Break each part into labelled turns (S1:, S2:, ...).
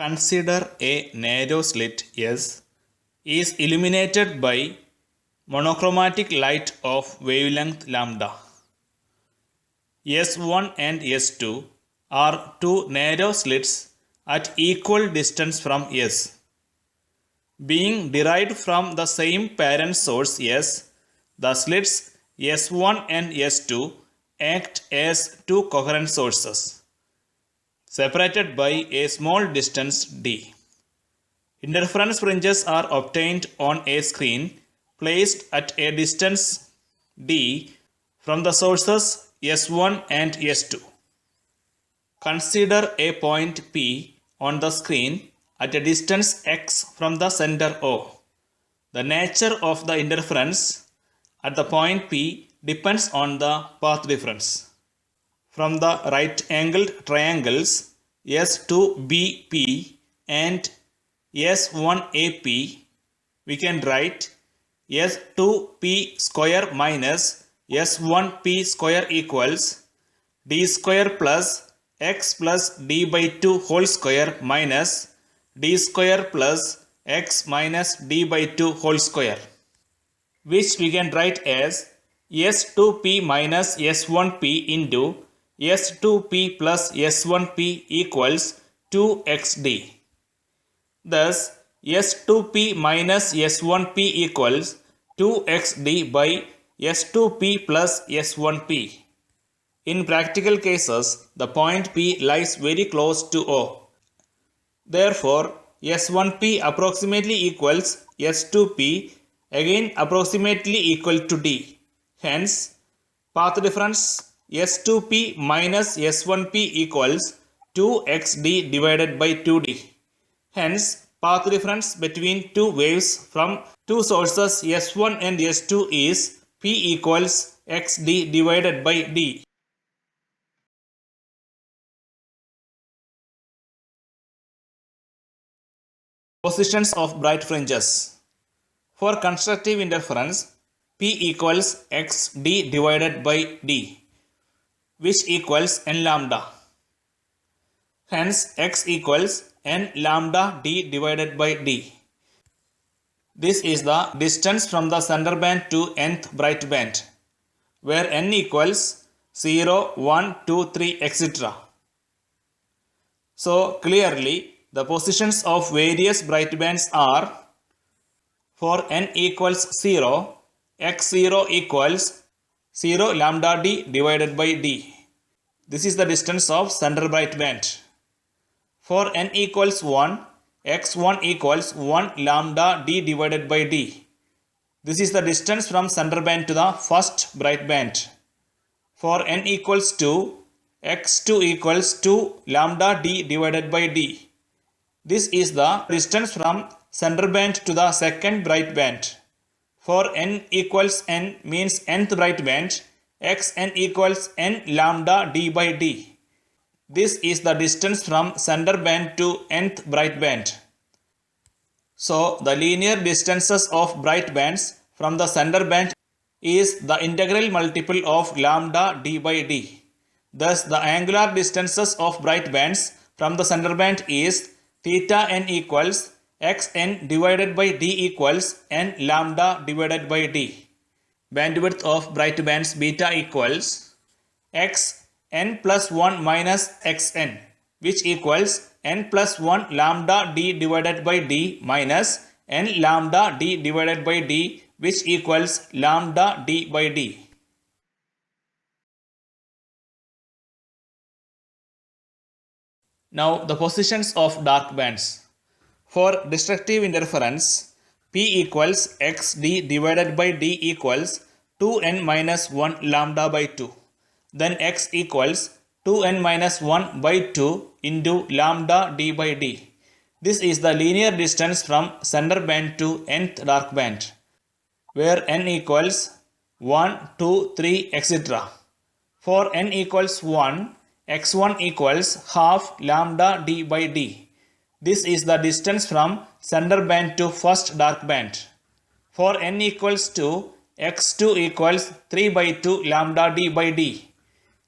S1: Consider a narrow slit S is illuminated by monochromatic light of wavelength lambda. S1 and S2 are two narrow slits at equal distance from S. Being derived from the same parent source S, the slits S1 and S2 act as two coherent sources, separated by a small distance d. Interference fringes are obtained on a screen placed at a distance d from the sources S1 and S2. Consider a point P on the screen at a distance x from the center O. The nature of the interference at the point P depends on the path difference. From the right-angled triangles S2BP and S1AP, we can write S2P square minus S1P square equals d square plus x plus d by 2 whole square minus d square plus x minus d by 2 whole square, which we can write as S2P minus S1P into S2P plus S1P equals 2xd. Thus, S2P minus S1P equals 2xd by S2P plus S1P. In practical cases, the point P lies very close to O. Therefore, S1P approximately equals S2P, again approximately equal to D. Hence, path difference S2P minus S1P equals 2xd divided by 2d. Hence, path difference between two waves from two sources S1 and S2 is P equals xd divided by d. Positions of bright fringes. For constructive interference, P equals xd divided by d, which equals n lambda. Hence, x equals n lambda d divided by d. This is the distance from the center band to nth bright band, where n equals 0, 1, 2, 3, etc. So, clearly, the positions of various bright bands are: for n equals 0, x0 equals 0 lambda d divided by d. This is the distance of center bright band. For n equals 1, x1 equals 1 lambda d divided by d. This is the distance from center band to the first bright band. For n equals 2, x2 equals 2 lambda d divided by d. This is the distance from center band to the second bright band. For n equals n means nth bright band, xn equals n lambda d by d. This is the distance from center band to nth bright band. So, the linear distances of bright bands from the center band is the integral multiple of lambda d by d. Thus, the angular distances of bright bands from the center band is theta n equals xn divided by d equals n lambda divided by d. Bandwidth of bright bands beta equals xn plus 1 minus xn, which equals n plus 1 lambda d divided by d minus n lambda d divided by d, which equals lambda d by d. Now, the positions of dark bands. For destructive interference, P equals xd divided by d equals 2n minus 1 lambda by 2. Then x equals 2n minus 1 by 2 into lambda d by d. This is the linear distance from center band to nth dark band, where n equals 1, 2, 3, etc. For n equals 1, x1 equals half lambda d by d. This is the distance from center band to first dark band. For n equals 2, x2 equals 3 by 2 lambda d by d.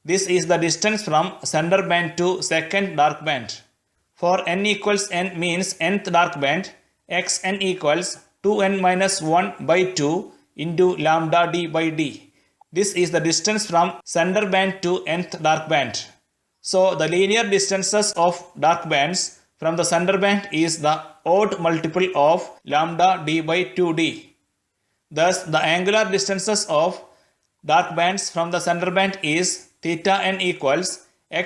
S1: This is the distance from center band to second dark band. For n equals n means nth dark band, xn equals 2n minus 1 by 2 into lambda d by d. This is the distance from center band to nth dark band. So the linear distances of dark bands from the center band is the odd multiple of lambda d by 2d. Thus the angular distances of dark bands from the center band is theta n equals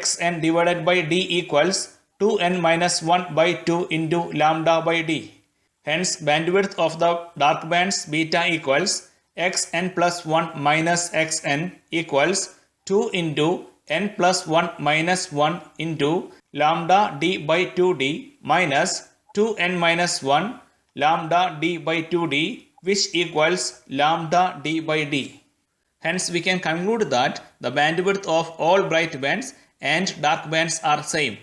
S1: xn divided by d equals 2n minus 1 by 2 into lambda by d. Hence bandwidth of the dark bands beta equals xn plus 1 minus xn equals 2 into n plus 1 minus 1 into lambda d by 2d minus 2n minus 1 lambda d by 2d, which equals lambda d by d. Hence we can conclude that the bandwidth of all bright bands and dark bands are same.